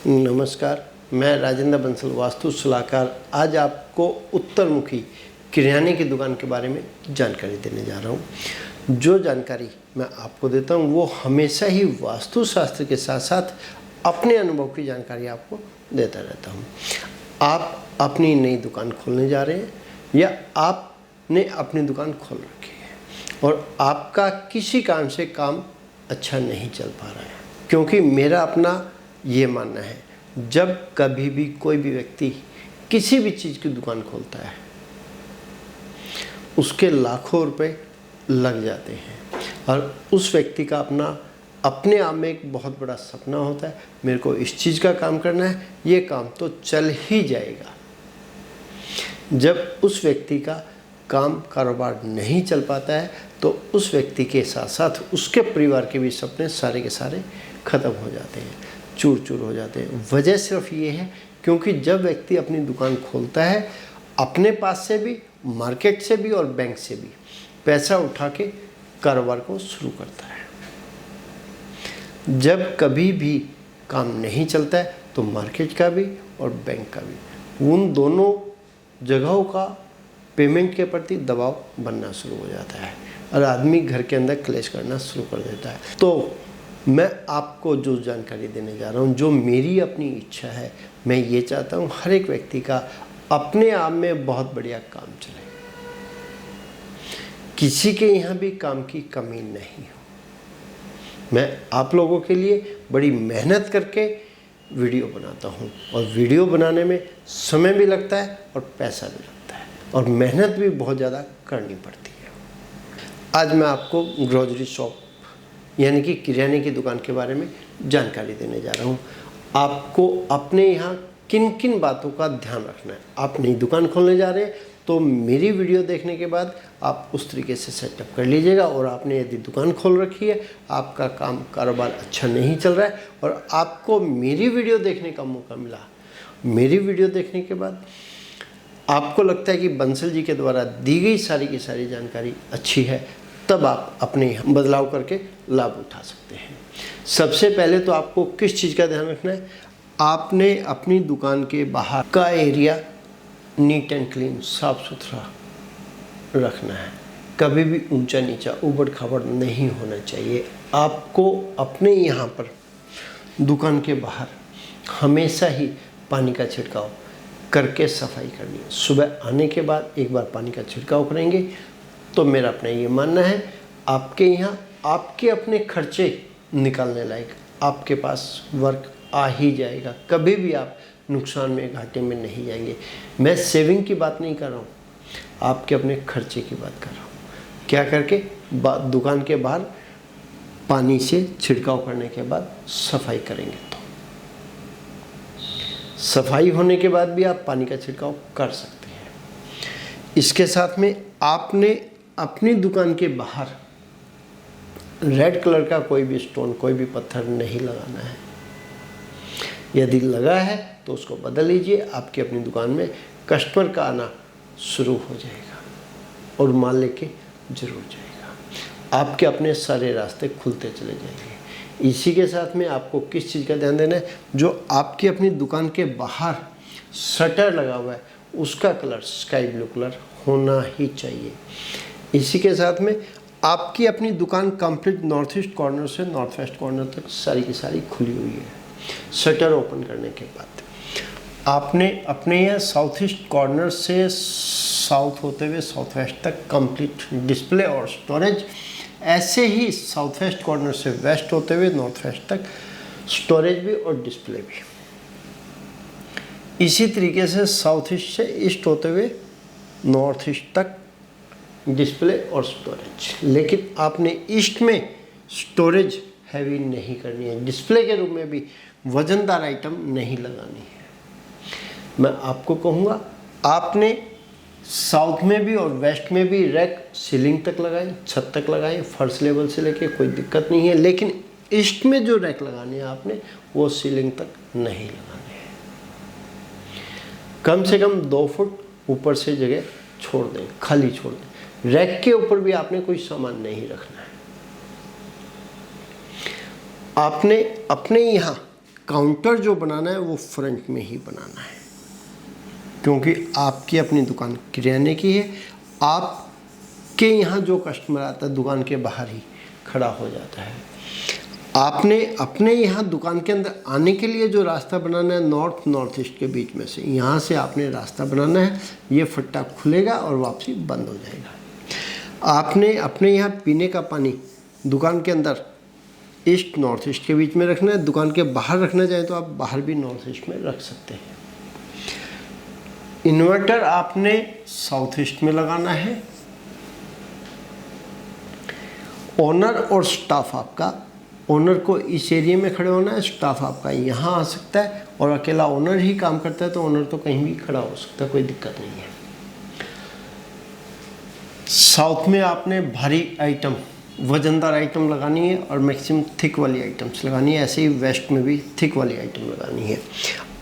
नमस्कार, मैं राजेंद्र बंसल वास्तु सलाहकार आज आपको उत्तरमुखी किराने की दुकान के बारे में जानकारी देने जा रहा हूँ। जो जानकारी मैं आपको देता हूँ वो हमेशा ही वास्तुशास्त्र के साथ साथ अपने अनुभव की जानकारी आपको देता रहता हूँ। आप अपनी नई दुकान खोलने जा रहे हैं या आपने अपनी दुकान खोल रखी है और आपका किसी कारण से काम अच्छा नहीं चल पा रहा है, क्योंकि मेरा अपना ये मानना है, जब कभी भी कोई भी व्यक्ति किसी भी चीज़ की दुकान खोलता है उसके लाखों रुपए लग जाते हैं और उस व्यक्ति का अपने आप में एक बहुत बड़ा सपना होता है, मेरे को इस चीज़ का काम करना है, ये काम तो चल ही जाएगा। जब उस व्यक्ति का काम कारोबार नहीं चल पाता है तो उस व्यक्ति के साथ साथ उसके परिवार के भी सपने सारे के सारे ख़त्म हो जाते हैं, चूर चूर हो जाते हैं। वजह सिर्फ ये है क्योंकि जब व्यक्ति अपनी दुकान खोलता है अपने पास से भी, मार्केट से भी और बैंक से भी पैसा उठा के कारोबार को शुरू करता है। जब कभी भी काम नहीं चलता है तो मार्केट का भी और बैंक का भी, उन दोनों जगहों का पेमेंट के प्रति दबाव बनना शुरू हो जाता है और आदमी घर के अंदर क्लेश करना शुरू कर देता है। तो मैं आपको जो जानकारी देने जा रहा हूँ, जो मेरी अपनी इच्छा है, मैं ये चाहता हूँ हर एक व्यक्ति का अपने आप में बहुत बढ़िया काम चले, किसी के यहाँ भी काम की कमी नहीं हो। मैं आप लोगों के लिए बड़ी मेहनत करके वीडियो बनाता हूँ और वीडियो बनाने में समय भी लगता है और पैसा भी लगता है और मेहनत भी बहुत ज़्यादा करनी पड़ती है। आज मैं आपको ग्रोसरी शॉप यानी कि किराने की दुकान के बारे में जानकारी देने जा रहा हूँ। आपको अपने यहाँ किन किन बातों का ध्यान रखना है। आप नई दुकान खोलने जा रहे हैं तो मेरी वीडियो देखने के बाद आप उस तरीके से सेटअप कर लीजिएगा। और आपने यदि दुकान खोल रखी है, आपका कारोबार अच्छा नहीं चल रहा है और आपको मेरी वीडियो देखने का मौका मिला, मेरी वीडियो देखने के बाद आपको लगता है कि बंसल जी के द्वारा दी गई सारी की सारी जानकारी अच्छी है, तब आप अपने यहाँ बदलाव करके लाभ उठा सकते हैं। सबसे पहले तो आपको किस चीज़ का ध्यान रखना है, आपने अपनी दुकान के बाहर का एरिया नीट एंड क्लीन, साफ सुथरा रखना है। कभी भी ऊंचा नीचा ऊबड़ खाबड़ नहीं होना चाहिए। आपको अपने यहाँ पर दुकान के बाहर हमेशा ही पानी का छिड़काव करके सफाई करनी है। सुबह आने के बाद एक बार पानी का छिड़काव करेंगे तो मेरा अपना ये मानना है आपके यहाँ आपके अपने खर्चे निकालने लायक आपके पास वर्क आ ही जाएगा। कभी भी आप नुकसान में, घाटे में नहीं जाएंगे। मैं सेविंग की बात नहीं कर रहा हूँ, आपके अपने खर्चे की बात कर रहा हूँ। क्या करके दुकान के बाहर पानी से छिड़काव करने के बाद सफाई करेंगे तो सफाई होने के बाद भी आप पानी का छिड़काव कर सकते हैं। इसके साथ में आपने अपनी दुकान के बाहर रेड कलर का कोई भी स्टोन, कोई भी पत्थर नहीं लगाना है। यदि लगा है तो उसको बदल लीजिए। आपकी अपनी दुकान में कस्टमर का आना शुरू हो जाएगा और माल लेके जरूर जाएगा। आपके अपने सारे रास्ते खुलते चले जाएंगे। इसी के साथ में आपको किस चीज़ का ध्यान देना है, जो आपकी अपनी दुकान के बाहर शटर लगा हुआ है उसका कलर स्काई ब्लू कलर होना ही चाहिए। इसी के साथ में आपकी अपनी दुकान कंप्लीट नॉर्थ ईस्ट कॉर्नर से नॉर्थ वेस्ट कॉर्नर तक सारी की सारी खुली हुई है। शटर ओपन करने के बाद आपने अपने यहाँ साउथ ईस्ट कॉर्नर से साउथ होते हुए साउथ वेस्ट तक कंप्लीट डिस्प्ले और स्टोरेज, ऐसे ही साउथ वेस्ट कॉर्नर से वेस्ट होते हुए नॉर्थ वेस्ट तक स्टोरेज भी और डिस्प्ले भी। इसी तरीके से साउथ ईस्ट से ईस्ट होते हुए नॉर्थ ईस्ट तक डिस्प्ले और स्टोरेज। लेकिन आपने ईस्ट में स्टोरेज हैवी नहीं करनी है, डिस्प्ले के रूप में भी वजनदार आइटम नहीं लगानी है। मैं आपको कहूँगा आपने साउथ में भी और वेस्ट में भी रैक सीलिंग तक लगाएं, छत तक लगाएं, फर्श लेवल से लेके कोई दिक्कत नहीं है। लेकिन ईस्ट में जो रैक लगानी है आपने वो सीलिंग तक नहीं लगानी है। कम से कम 2 फुट ऊपर से जगह छोड़ दें, खाली छोड़ दें। रैक के ऊपर भी आपने कोई सामान नहीं रखना है। आपने अपने यहाँ काउंटर जो बनाना है वो फ्रंट में ही बनाना है, क्योंकि आपकी अपनी दुकान किराने की है। आपके यहाँ जो कस्टमर आता है दुकान के बाहर ही खड़ा हो जाता है। आपने अपने यहाँ दुकान के अंदर आने के लिए जो रास्ता बनाना है नॉर्थ ईस्ट के बीच में से, यहाँ से आपने रास्ता बनाना है। ये फट्टा खुलेगा और वापसी बंद हो जाएगा। आपने अपने यहाँ पीने का पानी दुकान के अंदर नॉर्थ ईस्ट के बीच में रखना है। दुकान के बाहर रखना चाहें तो आप बाहर भी नॉर्थ ईस्ट में रख सकते हैं। इन्वर्टर आपने साउथ ईस्ट में लगाना है। ओनर और स्टाफ आपका, ओनर को इस एरिया में खड़े होना है, स्टाफ आपका यहाँ आ सकता है, और अकेला ओनर ही काम करता है तो ओनर तो कहीं भी खड़ा हो सकता है, कोई दिक्कत नहीं है। साउथ में आपने भारी आइटम, वजनदार आइटम लगानी है और मैक्सिमम थिक वाली आइटम्स लगानी है। ऐसे ही वेस्ट में भी थिक वाली आइटम लगानी है।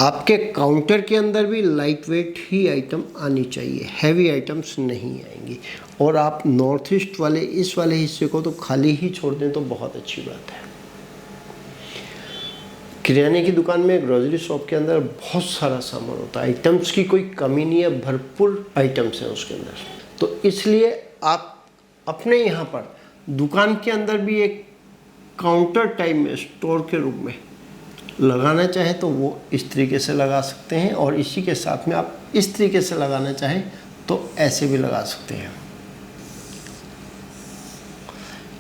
आपके काउंटर के अंदर भी लाइट वेट ही आइटम आनी चाहिए, हैवी आइटम्स नहीं आएंगी। और आप नॉर्थ ईस्ट वाले इस वाले हिस्से को तो खाली ही छोड़ दें तो बहुत अच्छी बात है। किराने की दुकान में, ग्रोसरी शॉप के अंदर बहुत सारा सामान होता है, आइटम्स की कोई कमी नहीं है, भरपूर आइटम्स हैं उसके अंदर। तो इसलिए आप अपने यहाँ पर दुकान के अंदर भी एक काउंटर टाइप में स्टोर के रूप में लगाना चाहे तो वो इस तरीके से लगा सकते हैं, और इसी के साथ में आप इस तरीके से लगाना चाहें तो ऐसे भी लगा सकते हैं।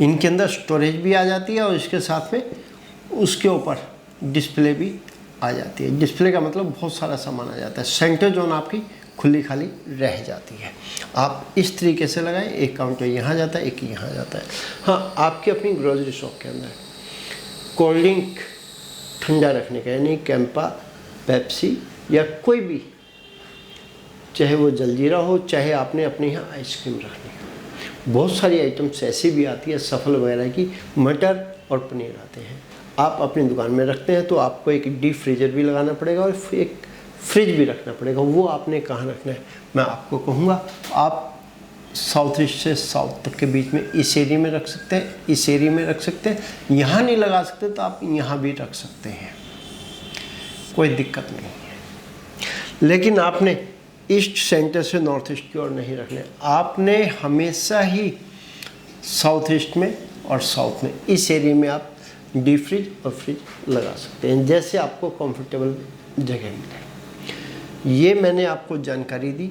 इनके अंदर स्टोरेज भी आ जाती है और इसके साथ में उसके ऊपर डिस्प्ले भी आ जाती है। डिस्प्ले का मतलब बहुत सारा सामान आ जाता है। सेंटर जोन आपकी खुली खाली रह जाती है। आप इस तरीके से लगाएं, एक काउंटर यहाँ जाता है, एक यहाँ जाता है। हाँ, आपकी अपनी ग्रोसरी शॉप के अंदर कोल्ड ड्रिंक ठंडा रखने का, यानी कैंपा, पेप्सी या कोई भी, चाहे वो जलजीरा हो, चाहे आपने अपने यहाँ आइसक्रीम रखनी हो, बहुत सारी आइटम्स ऐसी भी आती है सफल वगैरह की, मटर और पनीर आते हैं। आप अपनी दुकान में रखते हैं तो आपको एक डीप फ्रीजर भी लगाना पड़ेगा और एक फ्रिज भी रखना पड़ेगा। वो आपने कहाँ रखना है मैं आपको कहूँगा। आप साउथ ईस्ट से साउथ तक के बीच में इस एरिया में रख सकते हैं, इस एरिया में रख सकते हैं। यहाँ नहीं लगा सकते तो आप यहाँ भी रख सकते हैं, कोई दिक्कत नहीं है। लेकिन आपने ईस्ट सेंटर से नॉर्थ ईस्ट की ओर नहीं रखना। आपने हमेशा ही साउथ ईस्ट में और साउथ में इस एरिया में आप डीप फ्रिज और फ्रिज लगा सकते हैं, जैसे आपको कंफर्टेबल जगह मिले। ये मैंने आपको जानकारी दी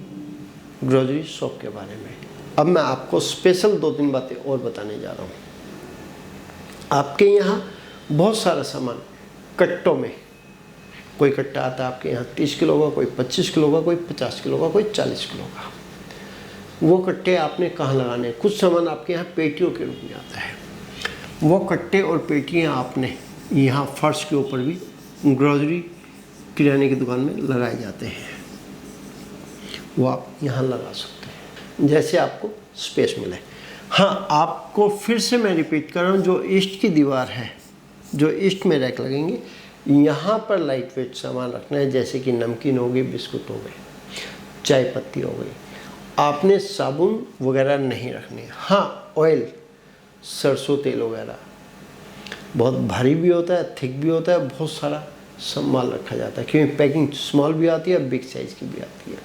ग्रोसरी शॉप के बारे में। अब मैं आपको स्पेशल 2-3 बातें और बताने जा रहा हूँ। आपके यहाँ बहुत सारा सामान कट्टों में, कोई कट्टा आता है आपके यहाँ 30 किलो का, कोई 25 किलो का, कोई 50 किलो का, कोई 40 किलो का। वो कट्टे आपने कहाँ लगाने हैं? कुछ सामान आपके यहाँ पेटियों के रूप में आता है। वो कट्टे और पेटियाँ आपने यहाँ फर्श के ऊपर भी ग्रोसरी किराने की दुकान में लगाए जाते हैं, वो आप यहाँ लगा सकते हैं जैसे आपको स्पेस मिले। हाँ, आपको फिर से मैं रिपीट कर रहा हूँ, जो ईस्ट की दीवार है, जो ईस्ट में रैक लगेंगे, यहाँ पर लाइट वेट सामान रखना है, जैसे कि नमकीन हो गई, बिस्कुट हो गए, चाय पत्ती हो गई। आपने साबुन वगैरह नहीं रखने। हाँ, ऑयल, सरसों तेल वगैरह बहुत भारी भी होता है, थिक भी होता है, बहुत सारा संभाल रखा जाता है, क्योंकि पैकिंग स्मॉल भी आती है, बिग साइज़ की भी आती है।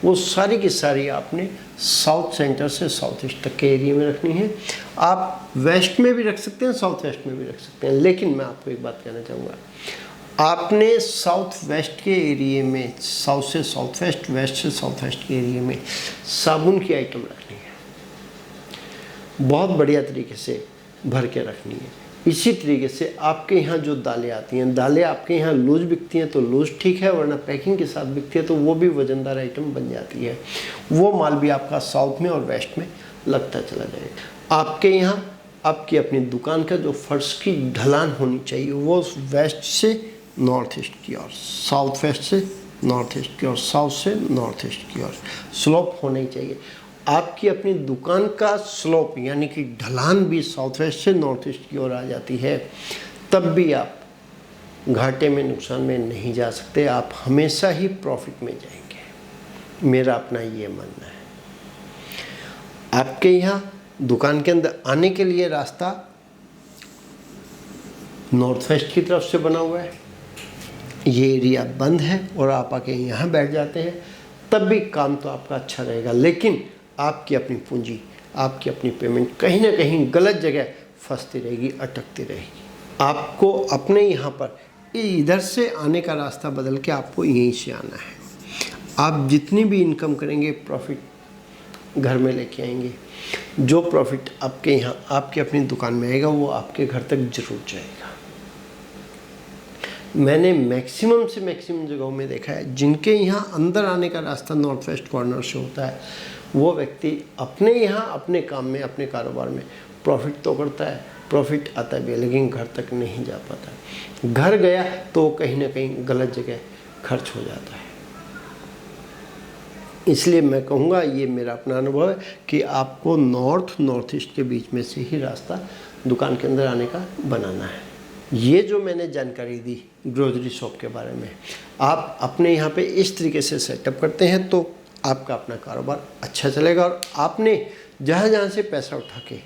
वो सारी की सारी आपने साउथ सेंटर से साउथ ईस्ट तक के एरिया में रखनी है। आप वेस्ट में भी रख सकते हैं, साउथ वेस्ट में भी रख सकते हैं, लेकिन मैं आपको एक बात कहना चाहूँगा, आपने साउथ वेस्ट के एरिया में, साउथ से साउथ वेस्ट, वेस्ट से साउथ वेस्ट के एरिया में साबुन की आइटम रखनी है, बहुत बढ़िया तरीके से भर के रखनी है। इसी तरीके से आपके यहाँ जो दालें आती हैं, दालें आपके यहाँ लूज बिकती हैं तो लूज ठीक है, वरना पैकिंग के साथ बिकती है तो वो भी वजनदार आइटम बन जाती है। वो माल भी आपका साउथ में और वेस्ट में लगता चला जाएगा। आपके यहाँ आपकी अपनी दुकान का जो फर्श की ढलान होनी चाहिए वो वेस्ट से नॉर्थ ईस्ट की ओर, साउथ वेस्ट से नॉर्थ ईस्ट की ओर, साउथ से नॉर्थ ईस्ट की ओर स्लोप होना ही चाहिए। आपकी अपनी दुकान का स्लोप यानी कि ढलान भी साउथ वेस्ट से नॉर्थ ईस्ट की ओर आ जाती है, तब भी आप घाटे में, नुकसान में नहीं जा सकते, आप हमेशा ही प्रॉफिट में जाएंगे। मेरा अपना ये मानना है। आपके यहाँ दुकान के अंदर आने के लिए रास्ता नॉर्थ वेस्ट की तरफ से बना हुआ है, ये एरिया बंद है और आप आके यहाँ बैठ जाते हैं, तब भी काम तो आपका अच्छा रहेगा, लेकिन आपकी अपनी पूंजी, आपकी अपनी पेमेंट कहीं ना कहीं गलत जगह फंसती रहेगी, अटकती रहेगी। आपको अपने यहाँ पर इधर से आने का रास्ता बदल के आपको यहीं से आना है। आप जितनी भी इनकम करेंगे, प्रॉफिट घर में लेके आएंगे। जो प्रॉफिट आपके यहाँ आपकी अपनी दुकान में आएगा वो आपके घर तक जरूर जाएगा। मैंने मैक्सिमम से मैक्सिमम जगहों में देखा है, जिनके यहाँ अंदर आने का रास्ता नॉर्थ वेस्ट कॉर्नर से होता है, वो व्यक्ति अपने यहाँ अपने काम में, अपने कारोबार में प्रॉफिट तो करता है, प्रॉफिट आता भी है, लेकिन घर तक नहीं जा पाता। घर गया तो कहीं ना कहीं गलत जगह खर्च हो जाता है। इसलिए मैं कहूँगा, ये मेरा अपना अनुभव है कि आपको नॉर्थ ईस्ट के बीच में से ही रास्ता दुकान के अंदर आने का बनाना है। ये जो मैंने जानकारी दी ग्रोसरी शॉप के बारे में, आप अपने यहाँ पे इस तरीके से सेटअप करते हैं तो आपका अपना कारोबार अच्छा चलेगा। और आपने जहाँ से पैसा उठा के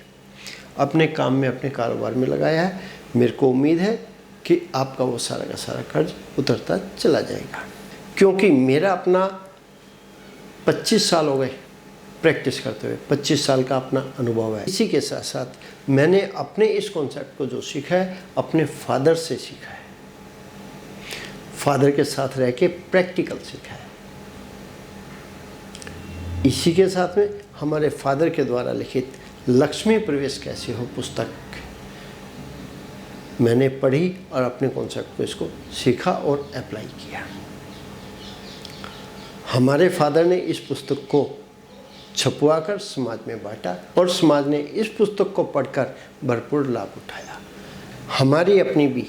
अपने काम में, अपने कारोबार में लगाया है, मेरे को उम्मीद है कि आपका वो सारा का सारा कर्ज उतरता चला जाएगा। क्योंकि मेरा अपना 25 साल हो गए प्रैक्टिस करते हुए, 25 साल का अपना अनुभव है। इसी के साथ साथ मैंने अपने इस कॉन्सेप्ट को जो सीखा है, अपने फादर से सीखा है, फादर के साथ रह के प्रैक्टिकल सीखा है। इसी के साथ में हमारे फादर के द्वारा लिखित लक्ष्मी प्रवेश कैसे हो पुस्तक मैंने पढ़ी और अपने कॉन्सेप्ट को इसको सीखा और अप्लाई किया। हमारे फादर ने इस पुस्तक को छपवाकर समाज में बांटा और समाज ने इस पुस्तक को पढ़कर भरपूर लाभ उठाया। हमारी अपनी भी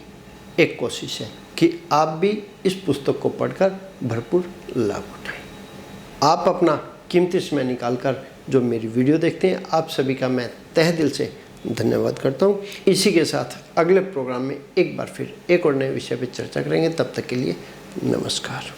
एक कोशिश है कि आप भी इस पुस्तक को पढ़कर भरपूर लाभ उठाएं। आप अपना कीमती समय निकालकर जो मेरी वीडियो देखते हैं, आप सभी का मैं तहे दिल से धन्यवाद करता हूँ। इसी के साथ अगले प्रोग्राम में एक बार फिर एक और नए विषय पर चर्चा करेंगे। तब तक के लिए नमस्कार।